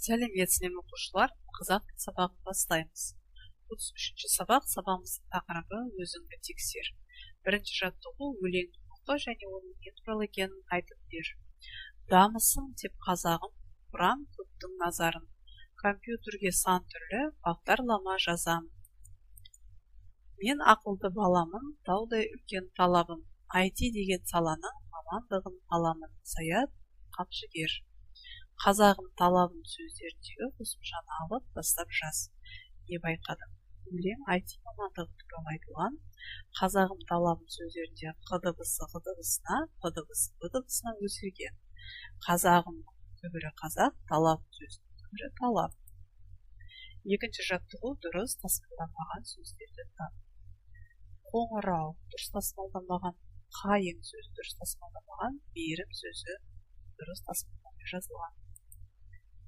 Сәлеметсіздер оқушылар, қазақ тіл сабағын бастаймыз. 33-ші сабақ, сабағымыздың тақырыбы өзіңді тексер. Бірінші жаттығу өлеңді оқы және оның не туралы екенін айтып бер. Дамысың деп қазағым, бұрам көптің назарын. Компьютерге сан түрлі бағдарлама жазамын. Мен ақылды баламын, таудай үлкен талабым. IT деген саланың мамандығын аламын. Саят Қапшыгер. Қазағым талабым сөздердегі қосымшаны алып бастап жаз. Не байқадым? Өлең IT мамандығы туралы айтылған. Қазағым талабым сөздерінде қ дыбысы ғ дыбысына, п дыбысы б дыбысына өзгерген. Қазағым түбірі қазақ, талабым сөзінің түбірі талап. Екінші жаттығу дұрыс тасмалданбаған сөздерді тап. Қоңырау дұрыс тасмалданбаған, қайың сөзі дұрыс тасмалданбаған, берім сөзі дұрыс тасмалданбай жазылған.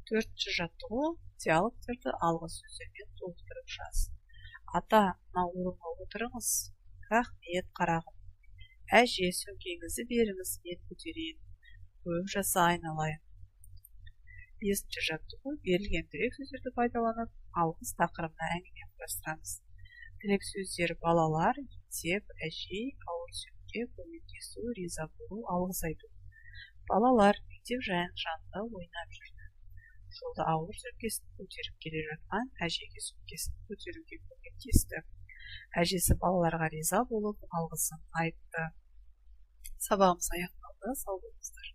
Төртінші жаттығу диалогтерді алғы сөздермен толықтырып жаз. Ата, мына орынға отырыңыз. Рахмет, қарағым. Әже, сөмкеңізді беріңіз, мен көтерейін. Көп жаса айналайын. Бесінші жаттығу берілген тірек сөздерді пайдаланып, алғыс тақырыбына әңгіме құрастырамыз. Тірек сөздері балалар, мектеп, әже, ауыр сөмке, көмектесу, риза болу, алғыс айту. Балалар мектеп жанында ойнап жүрді. Жолда ауыр сөмкесін көтеріп келе жатқан әжеге сөмкесін көтеруге көмектесті. Әжесі балаларға риза болып, алғысын айтты. Сабағымыз аяқталды, сау болыңыздар.